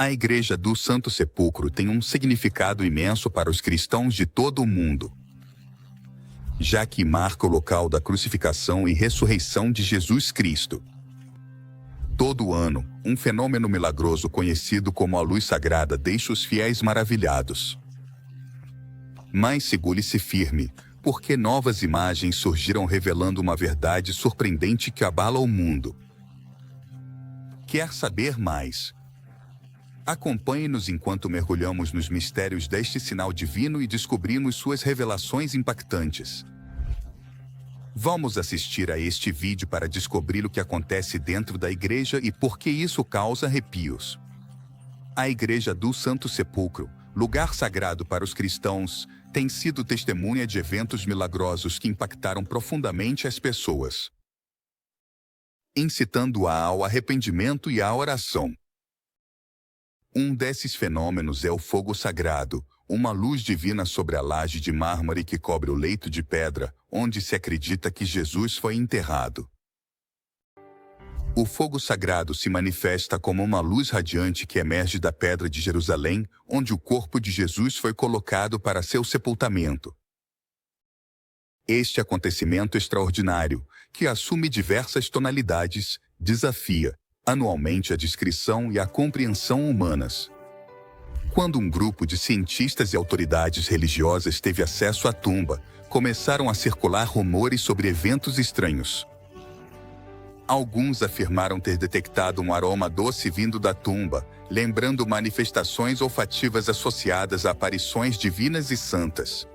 A Igreja do Santo Sepulcro tem um significado imenso para os cristãos de todo o mundo, já que marca o local da crucificação e ressurreição de Jesus Cristo. Todo ano, um fenômeno milagroso conhecido como a luz sagrada deixa os fiéis maravilhados. Mas segure-se firme, porque novas imagens surgiram revelando uma verdade surpreendente que abala o mundo. Quer saber mais? Acompanhe-nos enquanto mergulhamos nos mistérios deste sinal divino e descobrimos suas revelações impactantes. Vamos assistir a este vídeo para descobrir o que acontece dentro da igreja e por que isso causa arrepios. A Igreja do Santo Sepulcro, lugar sagrado para os cristãos, tem sido testemunha de eventos milagrosos que impactaram profundamente as pessoas, incitando-a ao arrependimento e à oração. Um desses fenômenos é o fogo sagrado, uma luz divina sobre a laje de mármore que cobre o leito de pedra, onde se acredita que Jesus foi enterrado. O fogo sagrado se manifesta como uma luz radiante que emerge da pedra de Jerusalém, onde o corpo de Jesus foi colocado para seu sepultamento. Este acontecimento extraordinário, que assume diversas tonalidades, desafia anualmente a descrição e a compreensão humanas. Quando um grupo de cientistas e autoridades religiosas teve acesso à tumba, começaram a circular rumores sobre eventos estranhos. Alguns afirmaram ter detectado um aroma doce vindo da tumba, lembrando manifestações olfativas associadas a aparições divinas e santas.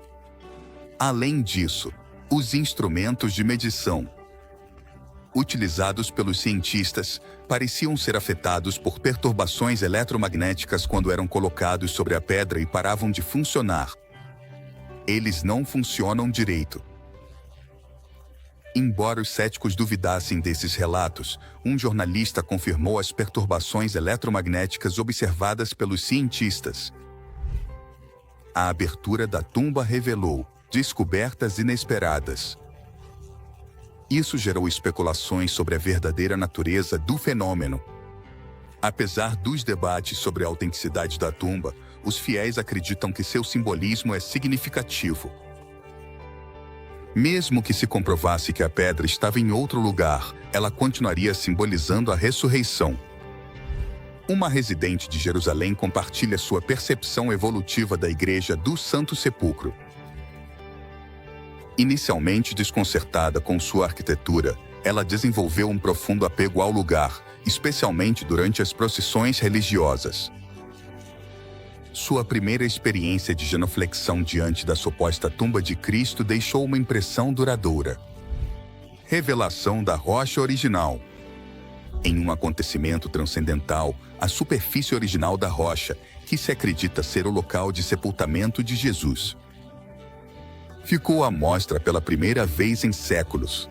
Além disso, os instrumentos de medição utilizados pelos cientistas pareciam ser afetados por perturbações eletromagnéticas quando eram colocados sobre a pedra e paravam de funcionar. Eles não funcionam direito. Embora os céticos duvidassem desses relatos, um jornalista confirmou as perturbações eletromagnéticas observadas pelos cientistas. A abertura da tumba revelou descobertas inesperadas. Isso gerou especulações sobre a verdadeira natureza do fenômeno. Apesar dos debates sobre a autenticidade da tumba, os fiéis acreditam que seu simbolismo é significativo. Mesmo que se comprovasse que a pedra estava em outro lugar, ela continuaria simbolizando a ressurreição. Uma residente de Jerusalém compartilha sua percepção evolutiva da Igreja do Santo Sepulcro. Inicialmente desconcertada com sua arquitetura, ela desenvolveu um profundo apego ao lugar, especialmente durante as procissões religiosas. Sua primeira experiência de genuflexão diante da suposta tumba de Cristo deixou uma impressão duradoura. Revelação da rocha original. Em um acontecimento transcendental, a superfície original da rocha, que se acredita ser o local de sepultamento de Jesus, ficou à mostra pela primeira vez em séculos.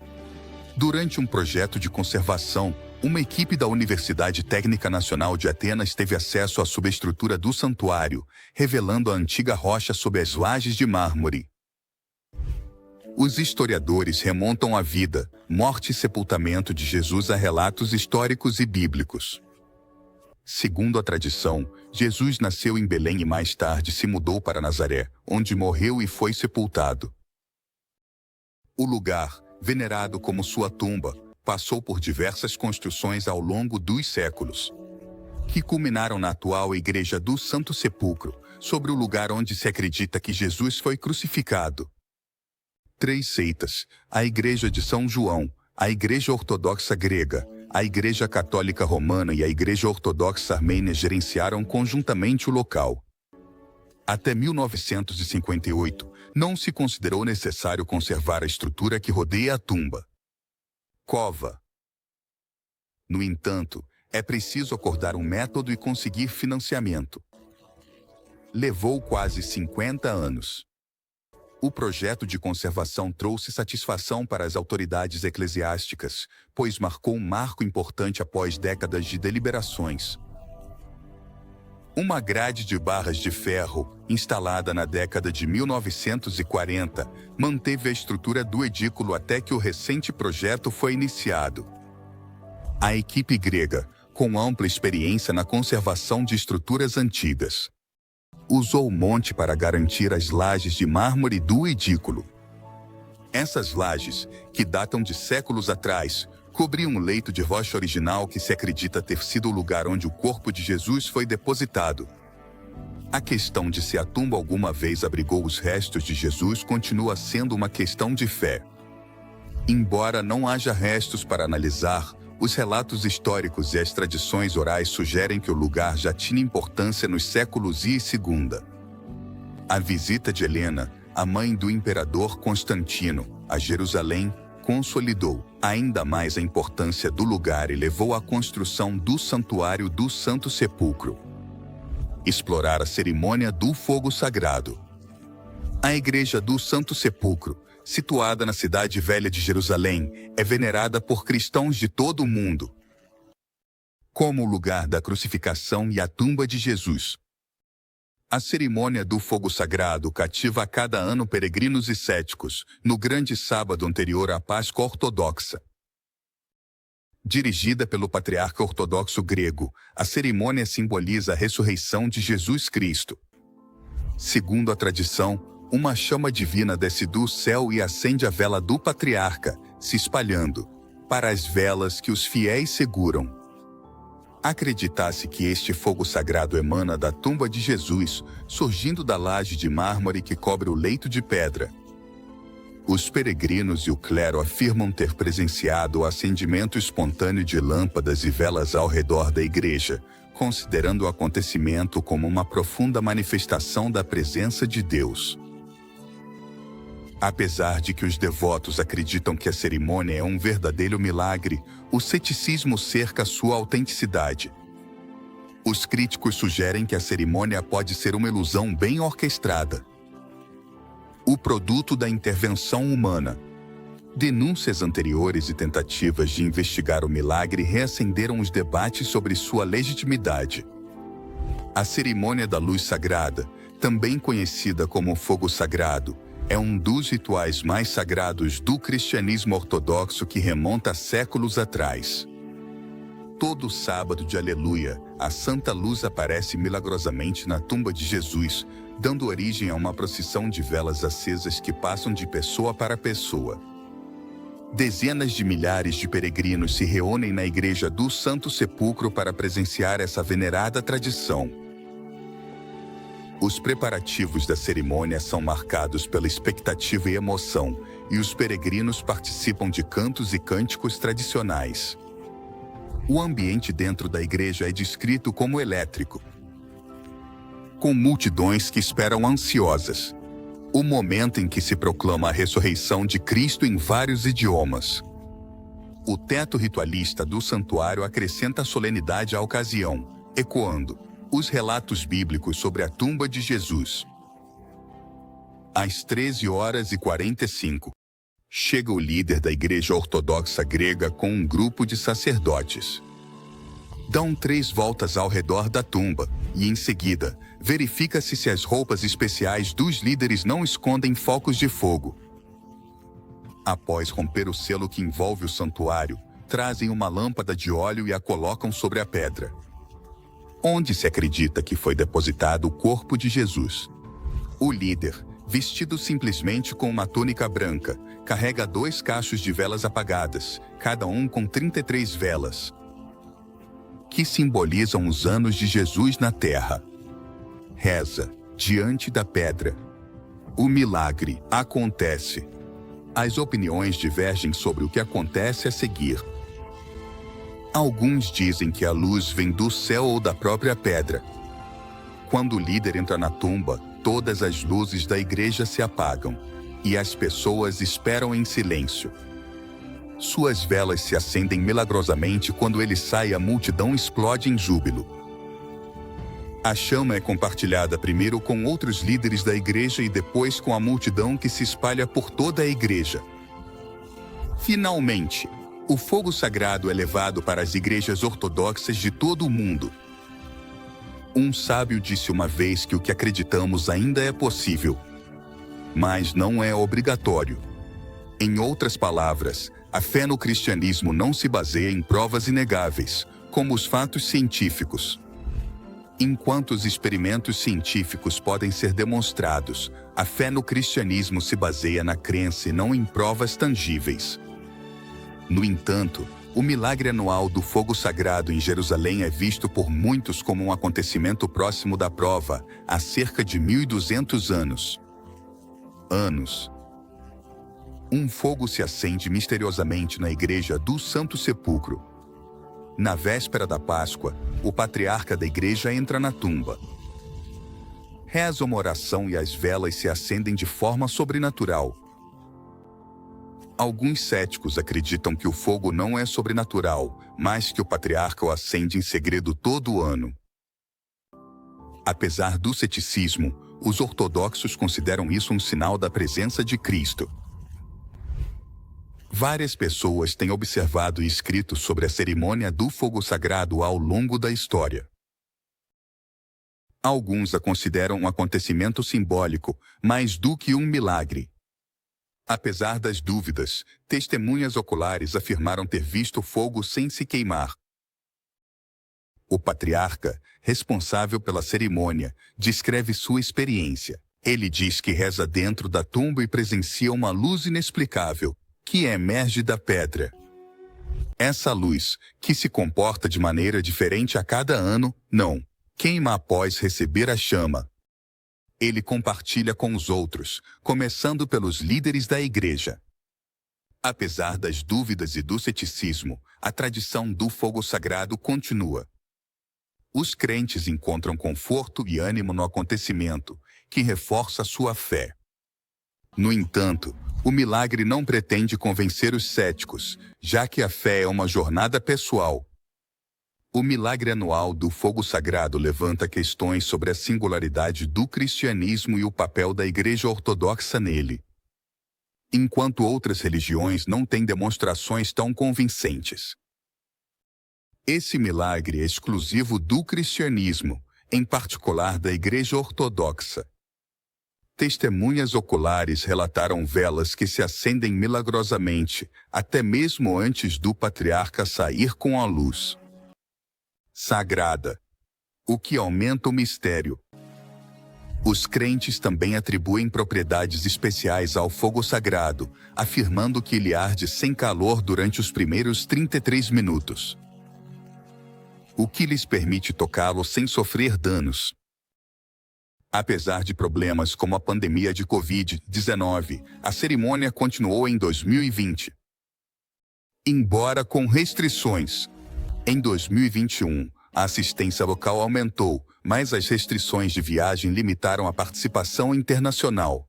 Durante um projeto de conservação, uma equipe da Universidade Técnica Nacional de Atenas teve acesso à subestrutura do santuário, revelando a antiga rocha sob as lajes de mármore. Os historiadores remontam a vida, morte e sepultamento de Jesus a relatos históricos e bíblicos. Segundo a tradição, Jesus nasceu em Belém e mais tarde se mudou para Nazaré, onde morreu e foi sepultado. O lugar, venerado como sua tumba, passou por diversas construções ao longo dos séculos, que culminaram na atual Igreja do Santo Sepulcro, sobre o lugar onde se acredita que Jesus foi crucificado. 3 seitas: a Igreja de São João, a Igreja Ortodoxa Grega, a Igreja Católica Romana e a Igreja Ortodoxa Armênia gerenciaram conjuntamente o local. Até 1958, não se considerou necessário conservar a estrutura que rodeia a tumba. Cova. No entanto, é preciso acordar um método e conseguir financiamento. Levou quase 50 anos. O projeto de conservação trouxe satisfação para as autoridades eclesiásticas, pois marcou um marco importante após décadas de deliberações. Uma grade de barras de ferro, instalada na década de 1940, manteve a estrutura do edículo até que o recente projeto foi iniciado. A equipe grega, com ampla experiência na conservação de estruturas antigas. Usou o monte para garantir as lajes de mármore do edículo. Essas lajes, que datam de séculos atrás, cobriam um leito de rocha original que se acredita ter sido o lugar onde o corpo de Jesus foi depositado. A questão de se a tumba alguma vez abrigou os restos de Jesus continua sendo uma questão de fé. Embora não haja restos para analisar, os relatos históricos e as tradições orais sugerem que o lugar já tinha importância nos séculos I e II. A visita de Helena, a mãe do imperador Constantino, a Jerusalém, consolidou ainda mais a importância do lugar e levou à construção do Santuário do Santo Sepulcro. Explorar a cerimônia do fogo sagrado. A Igreja do Santo Sepulcro, situada na cidade velha de Jerusalém, é venerada por cristãos de todo o mundo como o lugar da crucificação e a tumba de Jesus. A cerimônia do fogo sagrado cativa a cada ano peregrinos e céticos, no grande sábado anterior à Páscoa ortodoxa. Dirigida pelo patriarca ortodoxo grego, a cerimônia simboliza a ressurreição de Jesus Cristo. Segundo a tradição, uma chama divina desce do céu e acende a vela do patriarca, se espalhando para as velas que os fiéis seguram. Acredita-se que este fogo sagrado emana da tumba de Jesus, surgindo da laje de mármore que cobre o leito de pedra. Os peregrinos e o clero afirmam ter presenciado o acendimento espontâneo de lâmpadas e velas ao redor da igreja, considerando o acontecimento como uma profunda manifestação da presença de Deus. Apesar de que os devotos acreditam que a cerimônia é um verdadeiro milagre, o ceticismo cerca sua autenticidade. Os críticos sugerem que a cerimônia pode ser uma ilusão bem orquestrada. O produto da intervenção humana. Denúncias anteriores e tentativas de investigar o milagre reacenderam os debates sobre sua legitimidade. A cerimônia da luz sagrada, também conhecida como fogo sagrado, é um dos rituais mais sagrados do cristianismo ortodoxo que remonta a séculos atrás. Todo sábado de Aleluia, a Santa Luz aparece milagrosamente na tumba de Jesus, dando origem a uma procissão de velas acesas que passam de pessoa para pessoa. Dezenas de milhares de peregrinos se reúnem na Igreja do Santo Sepulcro para presenciar essa venerada tradição. Os preparativos da cerimônia são marcados pela expectativa e emoção, e os peregrinos participam de cantos e cânticos tradicionais. O ambiente dentro da igreja é descrito como elétrico, com multidões que esperam ansiosas o momento em que se proclama a ressurreição de Cristo em vários idiomas. O teto ritualista do santuário acrescenta solenidade à ocasião, ecoando os relatos bíblicos sobre a tumba de Jesus. Às 13h45, chega o líder da Igreja Ortodoxa Grega com um grupo de sacerdotes. Dão 3 voltas ao redor da tumba e, em seguida, verifica-se se as roupas especiais dos líderes não escondem focos de fogo. Após romper o selo que envolve o santuário, trazem uma lâmpada de óleo e a colocam sobre a pedra, onde se acredita que foi depositado o corpo de Jesus. O líder, vestido simplesmente com uma túnica branca, carrega 2 cachos de velas apagadas, cada um com 33 velas, que simbolizam os anos de Jesus na terra. Reza diante da pedra. O milagre acontece. As opiniões divergem sobre o que acontece a seguir. Alguns dizem que a luz vem do céu ou da própria pedra. Quando o líder entra na tumba, todas as luzes da igreja se apagam, e as pessoas esperam em silêncio. Suas velas se acendem milagrosamente quando ele sai e a multidão explode em júbilo. A chama é compartilhada primeiro com outros líderes da igreja e depois com a multidão que se espalha por toda a igreja. Finalmente, o fogo sagrado é levado para as igrejas ortodoxas de todo o mundo. Um sábio disse uma vez que o que acreditamos ainda é possível, mas não é obrigatório. Em outras palavras, a fé no cristianismo não se baseia em provas inegáveis, como os fatos científicos. Enquanto os experimentos científicos podem ser demonstrados, a fé no cristianismo se baseia na crença e não em provas tangíveis. No entanto, o milagre anual do fogo sagrado em Jerusalém é visto por muitos como um acontecimento próximo da prova, há cerca de 1.200 anos. Um fogo se acende misteriosamente na igreja do Santo Sepulcro. Na véspera da Páscoa, o patriarca da igreja entra na tumba. Reza uma oração e as velas se acendem de forma sobrenatural. Alguns céticos acreditam que o fogo não é sobrenatural, mas que o patriarca o acende em segredo todo ano. Apesar do ceticismo, os ortodoxos consideram isso um sinal da presença de Cristo. Várias pessoas têm observado e escrito sobre a cerimônia do fogo sagrado ao longo da história. Alguns a consideram um acontecimento simbólico, mais do que um milagre. Apesar das dúvidas, testemunhas oculares afirmaram ter visto fogo sem se queimar. O patriarca, responsável pela cerimônia, descreve sua experiência. Ele diz que reza dentro da tumba e presencia uma luz inexplicável, que emerge da pedra. Essa luz, que se comporta de maneira diferente a cada ano, não queima após receber a chama. Ele compartilha com os outros, começando pelos líderes da igreja. Apesar das dúvidas e do ceticismo, a tradição do fogo sagrado continua. Os crentes encontram conforto e ânimo no acontecimento, que reforça sua fé. No entanto, o milagre não pretende convencer os céticos, já que a fé é uma jornada pessoal. O milagre anual do fogo sagrado levanta questões sobre a singularidade do cristianismo e o papel da Igreja Ortodoxa nele. Enquanto outras religiões não têm demonstrações tão convincentes. Esse milagre é exclusivo do cristianismo, em particular da Igreja Ortodoxa. Testemunhas oculares relataram velas que se acendem milagrosamente, até mesmo antes do patriarca sair com a luz sagrada, o que aumenta o mistério. Os crentes também atribuem propriedades especiais ao fogo sagrado, afirmando que ele arde sem calor durante os primeiros 33 minutos, o que lhes permite tocá-lo sem sofrer danos. Apesar de problemas como a pandemia de Covid-19, a cerimônia continuou em 2020. Embora com restrições. Em 2021, a assistência local aumentou, mas as restrições de viagem limitaram a participação internacional.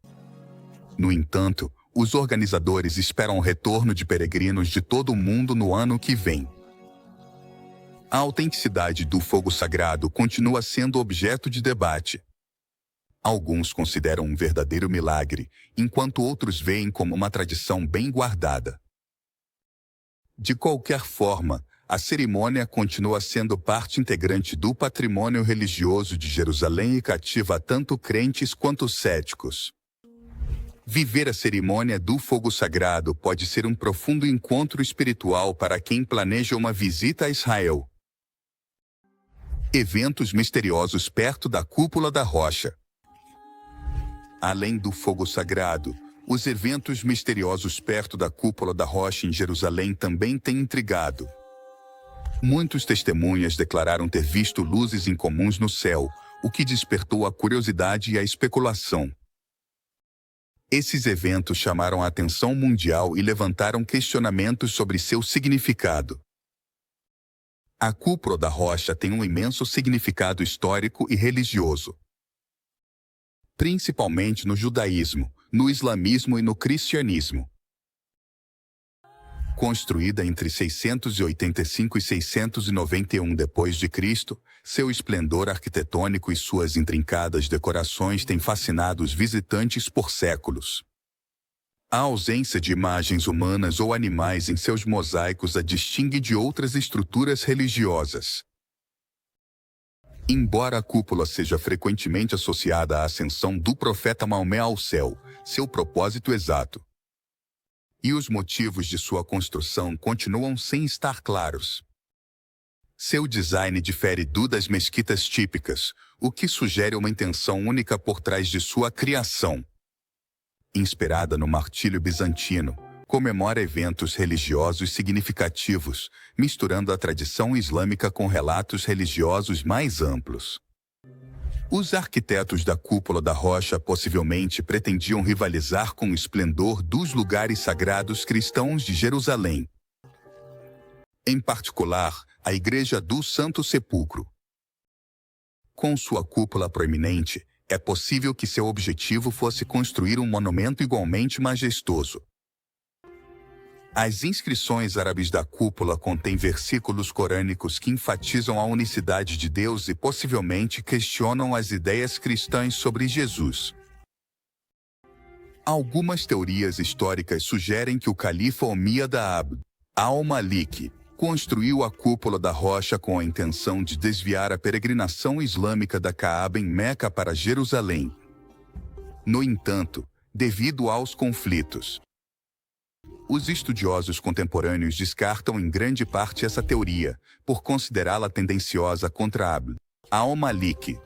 No entanto, os organizadores esperam o retorno de peregrinos de todo o mundo no ano que vem. A autenticidade do fogo sagrado continua sendo objeto de debate. Alguns consideram um verdadeiro milagre, enquanto outros veem como uma tradição bem guardada. De qualquer forma, a cerimônia continua sendo parte integrante do patrimônio religioso de Jerusalém e cativa tanto crentes quanto céticos. Viver a cerimônia do fogo sagrado pode ser um profundo encontro espiritual para quem planeja uma visita a Israel. Eventos misteriosos perto da cúpula da rocha. Além do fogo sagrado, os eventos misteriosos perto da cúpula da rocha em Jerusalém também têm intrigado. Muitas testemunhas declararam ter visto luzes incomuns no céu, o que despertou a curiosidade e a especulação. Esses eventos chamaram a atenção mundial e levantaram questionamentos sobre seu significado. A cúpula da rocha tem um imenso significado histórico e religioso. Principalmente no judaísmo, no islamismo e no cristianismo. Construída entre 685 e 691 d.C., seu esplendor arquitetônico e suas intrincadas decorações têm fascinado os visitantes por séculos. A ausência de imagens humanas ou animais em seus mosaicos a distingue de outras estruturas religiosas. Embora a cúpula seja frequentemente associada à ascensão do profeta Maomé ao céu, seu propósito exato e os motivos de sua construção continuam sem estar claros. Seu design difere das mesquitas típicas, o que sugere uma intenção única por trás de sua criação. Inspirada no martírio bizantino, comemora eventos religiosos significativos, misturando a tradição islâmica com relatos religiosos mais amplos. Os arquitetos da Cúpula da Rocha possivelmente pretendiam rivalizar com o esplendor dos lugares sagrados cristãos de Jerusalém. Em particular, a Igreja do Santo Sepulcro. Com sua cúpula proeminente, é possível que seu objetivo fosse construir um monumento igualmente majestoso. As inscrições árabes da cúpula contêm versículos corânicos que enfatizam a unicidade de Deus e possivelmente questionam as ideias cristãs sobre Jesus. Algumas teorias históricas sugerem que o califa Omíyada Abd al-Malik construiu a Cúpula da Rocha com a intenção de desviar a peregrinação islâmica da Kaaba em Meca para Jerusalém. No entanto, devido aos conflitos, os estudiosos contemporâneos descartam em grande parte essa teoria, por considerá-la tendenciosa contra Abd al-Malik.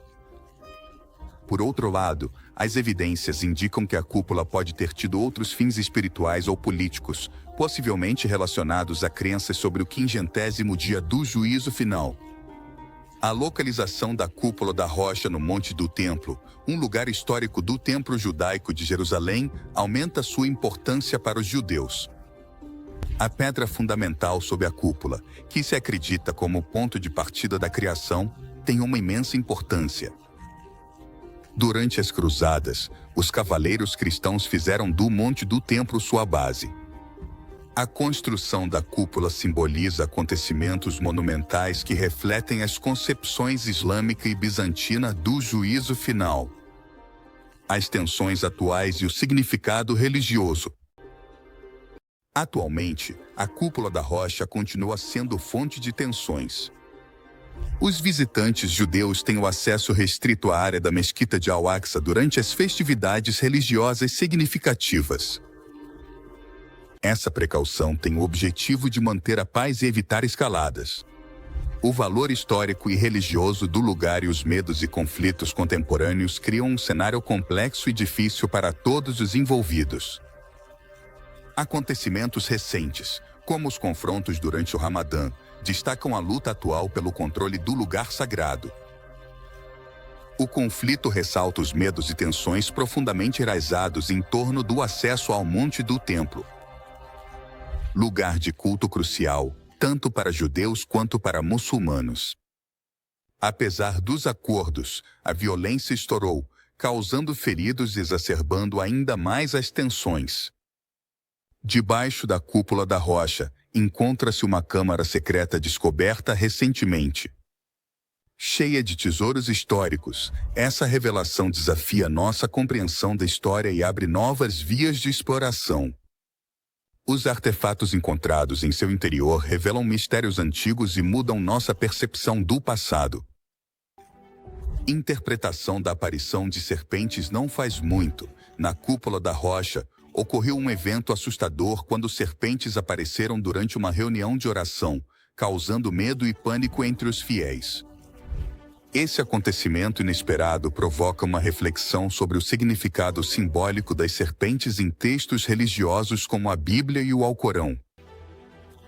Por outro lado, as evidências indicam que a cúpula pode ter tido outros fins espirituais ou políticos, possivelmente relacionados a crenças sobre o 50º dia do juízo final. A localização da Cúpula da Rocha no Monte do Templo, um lugar histórico do Templo Judaico de Jerusalém, aumenta sua importância para os judeus. A pedra fundamental sob a cúpula, que se acredita como o ponto de partida da criação, tem uma imensa importância. Durante as cruzadas, os cavaleiros cristãos fizeram do Monte do Templo sua base. A construção da cúpula simboliza acontecimentos monumentais que refletem as concepções islâmica e bizantina do juízo final, as tensões atuais e o significado religioso. Atualmente, a Cúpula da Rocha continua sendo fonte de tensões. Os visitantes judeus têm o acesso restrito à área da Mesquita de Al-Aqsa durante as festividades religiosas significativas. Essa precaução tem o objetivo de manter a paz e evitar escaladas. O valor histórico e religioso do lugar e os medos e conflitos contemporâneos criam um cenário complexo e difícil para todos os envolvidos. Acontecimentos recentes, como os confrontos durante o Ramadã, destacam a luta atual pelo controle do lugar sagrado. O conflito ressalta os medos e tensões profundamente enraizados em torno do acesso ao Monte do Templo, lugar de culto crucial, tanto para judeus quanto para muçulmanos. Apesar dos acordos, a violência estourou, causando feridos e exacerbando ainda mais as tensões. Debaixo da Cúpula da Rocha, encontra-se uma câmara secreta descoberta recentemente. Cheia de tesouros históricos, essa revelação desafia nossa compreensão da história e abre novas vias de exploração. Os artefatos encontrados em seu interior revelam mistérios antigos e mudam nossa percepção do passado. Interpretação da aparição de serpentes. Não faz muito, na Cúpula da Rocha, ocorreu um evento assustador quando serpentes apareceram durante uma reunião de oração, causando medo e pânico entre os fiéis. Esse acontecimento inesperado provoca uma reflexão sobre o significado simbólico das serpentes em textos religiosos como a Bíblia e o Alcorão.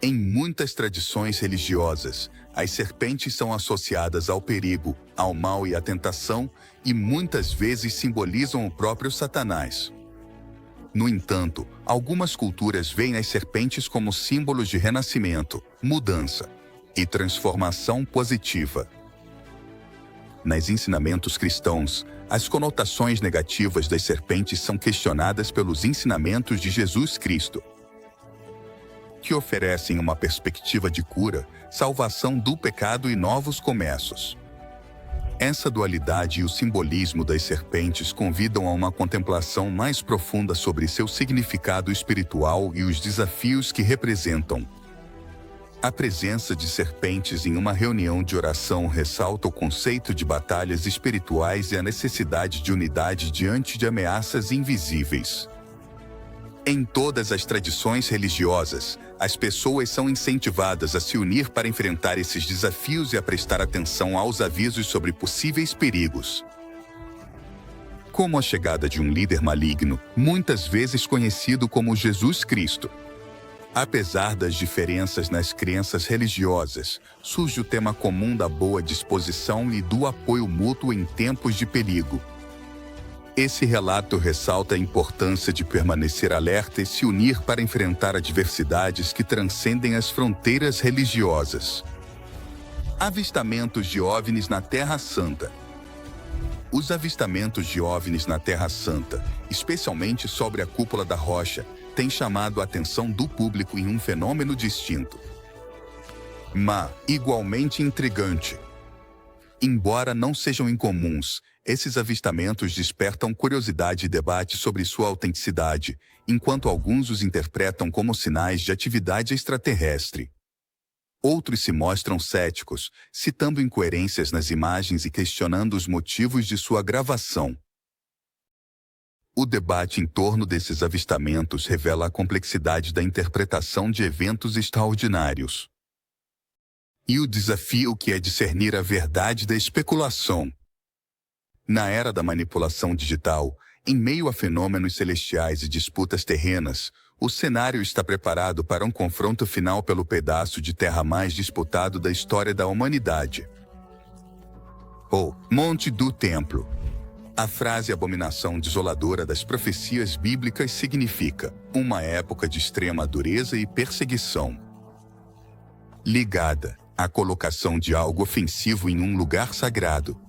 Em muitas tradições religiosas, as serpentes são associadas ao perigo, ao mal e à tentação, e muitas vezes simbolizam o próprio Satanás. No entanto, algumas culturas veem as serpentes como símbolos de renascimento, mudança e transformação positiva. Nos ensinamentos cristãos, as conotações negativas das serpentes são questionadas pelos ensinamentos de Jesus Cristo, que oferecem uma perspectiva de cura, salvação do pecado e novos começos. Essa dualidade e o simbolismo das serpentes convidam a uma contemplação mais profunda sobre seu significado espiritual e os desafios que representam. A presença de serpentes em uma reunião de oração ressalta o conceito de batalhas espirituais e a necessidade de unidade diante de ameaças invisíveis. Em todas as tradições religiosas, as pessoas são incentivadas a se unir para enfrentar esses desafios e a prestar atenção aos avisos sobre possíveis perigos. Como a chegada de um líder maligno, muitas vezes conhecido como Jesus Cristo. Apesar das diferenças nas crenças religiosas, surge o tema comum da boa disposição e do apoio mútuo em tempos de perigo. Esse relato ressalta a importância de permanecer alerta e se unir para enfrentar adversidades que transcendem as fronteiras religiosas. Avistamentos de OVNIs na Terra Santa. Os avistamentos de OVNIs na Terra Santa, especialmente sobre a cúpula da rocha, têm chamado a atenção do público em um fenômeno distinto, mas igualmente intrigante. Embora não sejam incomuns, esses avistamentos despertam curiosidade e debate sobre sua autenticidade, enquanto alguns os interpretam como sinais de atividade extraterrestre. Outros se mostram céticos, citando incoerências nas imagens e questionando os motivos de sua gravação. O debate em torno desses avistamentos revela a complexidade da interpretação de eventos extraordinários e o desafio que é discernir a verdade da especulação. Na era da manipulação digital, em meio a fenômenos celestiais e disputas terrenas, o cenário está preparado para um confronto final pelo pedaço de terra mais disputado da história da humanidade. O Monte do Templo. A frase abominação desoladora das profecias bíblicas significa uma época de extrema dureza e perseguição, ligada à colocação de algo ofensivo em um lugar sagrado.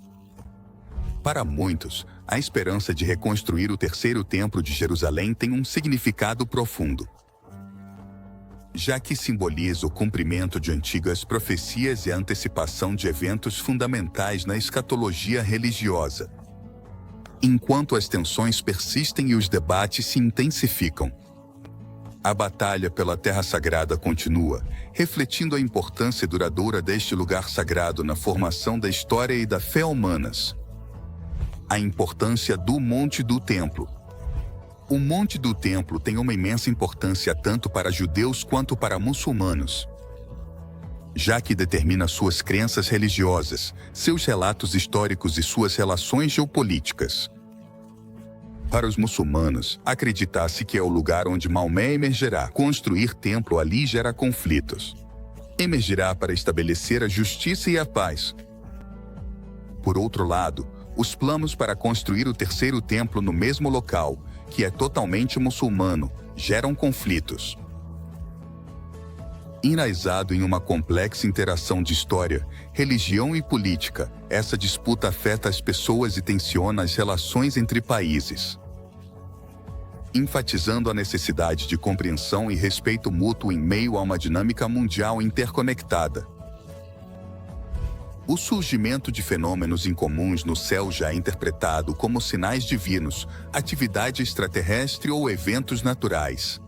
Para muitos, a esperança de reconstruir o terceiro templo de Jerusalém tem um significado profundo, já que simboliza o cumprimento de antigas profecias e a antecipação de eventos fundamentais na escatologia religiosa. Enquanto as tensões persistem e os debates se intensificam, a batalha pela Terra Sagrada continua, refletindo a importância duradoura deste lugar sagrado na formação da história e da fé humanas. A importância do Monte do Templo. O Monte do Templo tem uma imensa importância tanto para judeus quanto para muçulmanos, já que determina suas crenças religiosas, seus relatos históricos e suas relações geopolíticas. Para os muçulmanos, acredita-se que é o lugar onde Maomé emergerá. Construir templo ali gera conflitos. Emergirá para estabelecer a justiça e a paz. Por outro lado, os planos para construir o terceiro templo no mesmo local, que é totalmente muçulmano, geram conflitos. Enraizado em uma complexa interação de história, religião e política, essa disputa afeta as pessoas e tensiona as relações entre países, enfatizando a necessidade de compreensão e respeito mútuo em meio a uma dinâmica mundial interconectada. O surgimento de fenômenos incomuns no céu já é interpretado como sinais divinos, atividade extraterrestre ou eventos naturais.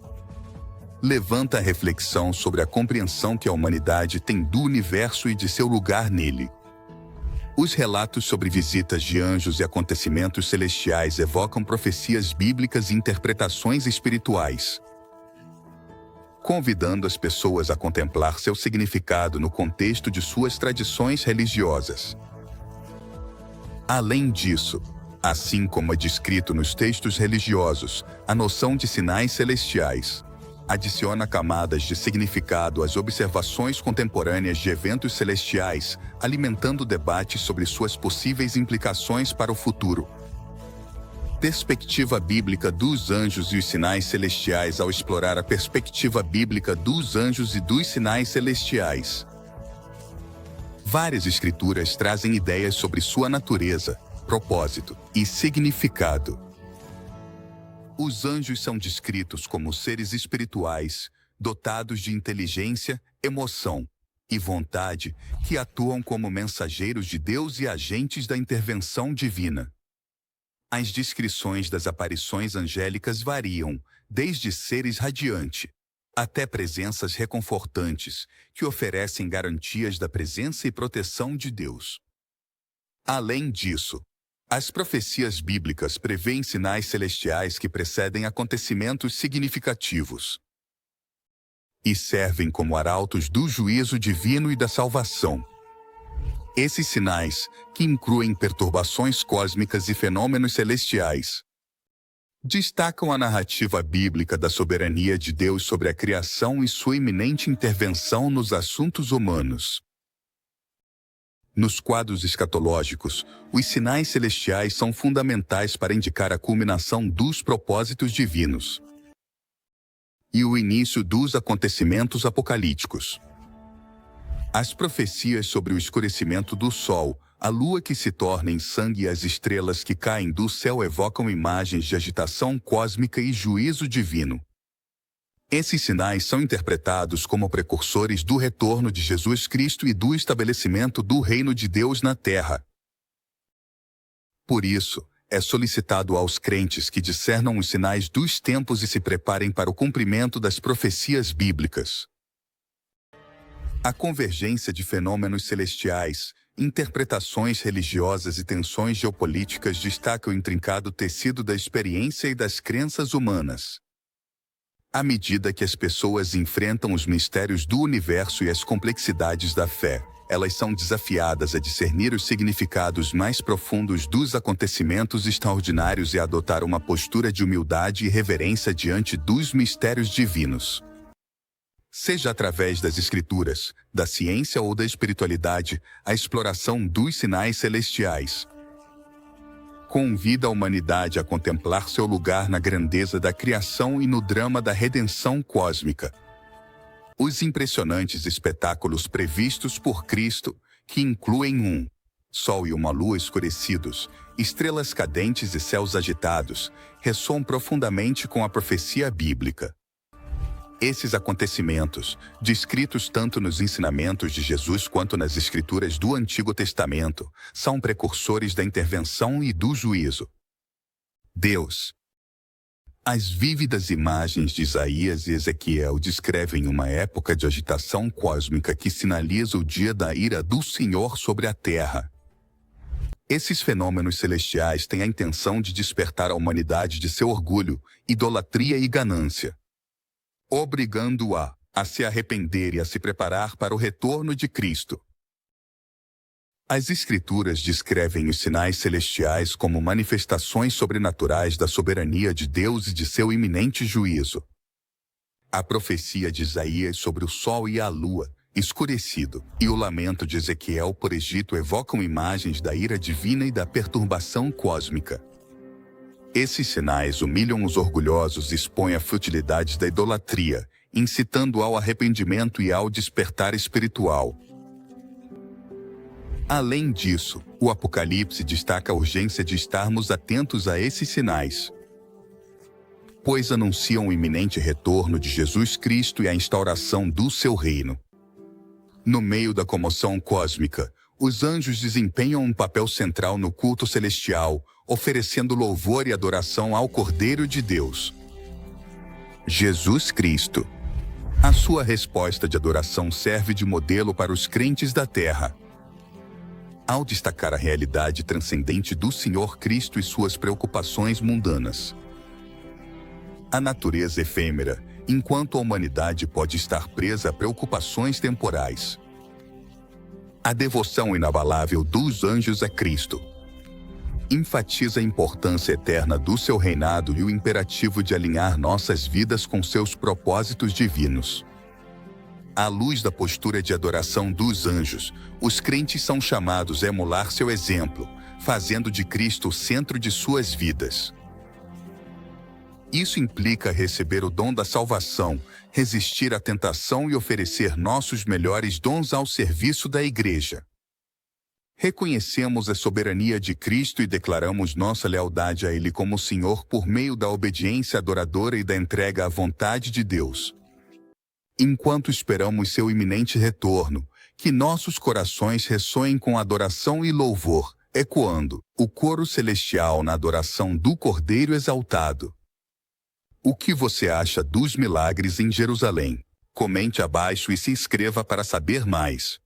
Levanta a reflexão sobre a compreensão que a humanidade tem do universo e de seu lugar nele. Os relatos sobre visitas de anjos e acontecimentos celestiais evocam profecias bíblicas e interpretações espirituais, convidando as pessoas a contemplar seu significado no contexto de suas tradições religiosas. Além disso, assim como é descrito nos textos religiosos, a noção de sinais celestiais adiciona camadas de significado às observações contemporâneas de eventos celestiais, alimentando debates sobre suas possíveis implicações para o futuro. Perspectiva bíblica dos anjos e os sinais celestiais. Ao explorar a perspectiva bíblica dos anjos e dos sinais celestiais, várias escrituras trazem ideias sobre sua natureza, propósito e significado. Os anjos são descritos como seres espirituais, dotados de inteligência, emoção e vontade, que atuam como mensageiros de Deus e agentes da intervenção divina. As descrições das aparições angélicas variam, desde seres radiantes até presenças reconfortantes, que oferecem garantias da presença e proteção de Deus. Além disso, As profecias bíblicas prevêem sinais celestiais que precedem acontecimentos significativos e servem como arautos do juízo divino e da salvação. Esses sinais, que incluem perturbações cósmicas e fenômenos celestiais, destacam a narrativa bíblica da soberania de Deus sobre a criação e sua iminente intervenção nos assuntos humanos. Nos quadros escatológicos, os sinais celestiais são fundamentais para indicar a culminação dos propósitos divinos e o início dos acontecimentos apocalípticos. As profecias sobre o escurecimento do Sol, a lua que se torna em sangue e as estrelas que caem do céu evocam imagens de agitação cósmica e juízo divino. Esses sinais são interpretados como precursores do retorno de Jesus Cristo e do estabelecimento do reino de Deus na Terra. Por isso, é solicitado aos crentes que discernam os sinais dos tempos e se preparem para o cumprimento das profecias bíblicas. A convergência de fenômenos celestiais, interpretações religiosas e tensões geopolíticas destacam o intrincado tecido da experiência e das crenças humanas. À medida que as pessoas enfrentam os mistérios do universo e as complexidades da fé, elas são desafiadas a discernir os significados mais profundos dos acontecimentos extraordinários e a adotar uma postura de humildade e reverência diante dos mistérios divinos. Seja através das escrituras, da ciência ou da espiritualidade, a exploração dos sinais celestiais convida a humanidade a contemplar seu lugar na grandeza da criação e no drama da redenção cósmica. Os impressionantes espetáculos previstos por Cristo, que incluem um sol e uma lua escurecidos, estrelas cadentes e céus agitados, ressoam profundamente com a profecia bíblica. Esses acontecimentos, descritos tanto nos ensinamentos de Jesus quanto nas escrituras do Antigo Testamento, são precursores da intervenção e do juízo. Deus. As vívidas imagens de Isaías e Ezequiel descrevem uma época de agitação cósmica que sinaliza o dia da ira do Senhor sobre a terra. Esses fenômenos celestiais têm a intenção de despertar a humanidade de seu orgulho, idolatria e ganância, obrigando-a a se arrepender e a se preparar para o retorno de Cristo. As Escrituras descrevem os sinais celestiais como manifestações sobrenaturais da soberania de Deus e de seu iminente juízo. A profecia de Isaías sobre o sol e a lua, escurecido, e o lamento de Ezequiel por Egito evocam imagens da ira divina e da perturbação cósmica. Esses sinais humilham os orgulhosos e expõem a futilidade da idolatria, incitando ao arrependimento e ao despertar espiritual. Além disso, o Apocalipse destaca a urgência de estarmos atentos a esses sinais, pois anunciam o iminente retorno de Jesus Cristo e a instauração do seu reino. No meio da comoção cósmica, os anjos desempenham um papel central no culto celestial, oferecendo louvor e adoração ao Cordeiro de Deus, Jesus Cristo. A sua resposta de adoração serve de modelo para os crentes da terra, ao destacar a realidade transcendente do Senhor Cristo e suas preocupações mundanas. A natureza efêmera, enquanto a humanidade pode estar presa a preocupações temporais. A devoção inabalável dos anjos a Cristo enfatiza a importância eterna do seu reinado e o imperativo de alinhar nossas vidas com seus propósitos divinos. À luz da postura de adoração dos anjos, os crentes são chamados a emular seu exemplo, fazendo de Cristo o centro de suas vidas. Isso implica receber o dom da salvação, resistir à tentação e oferecer nossos melhores dons ao serviço da Igreja. Reconhecemos a soberania de Cristo e declaramos nossa lealdade a Ele como Senhor por meio da obediência adoradora e da entrega à vontade de Deus. Enquanto esperamos seu iminente retorno, que nossos corações ressoem com adoração e louvor, ecoando o coro celestial na adoração do Cordeiro exaltado. O que você acha dos milagres em Jerusalém? Comente abaixo e se inscreva para saber mais.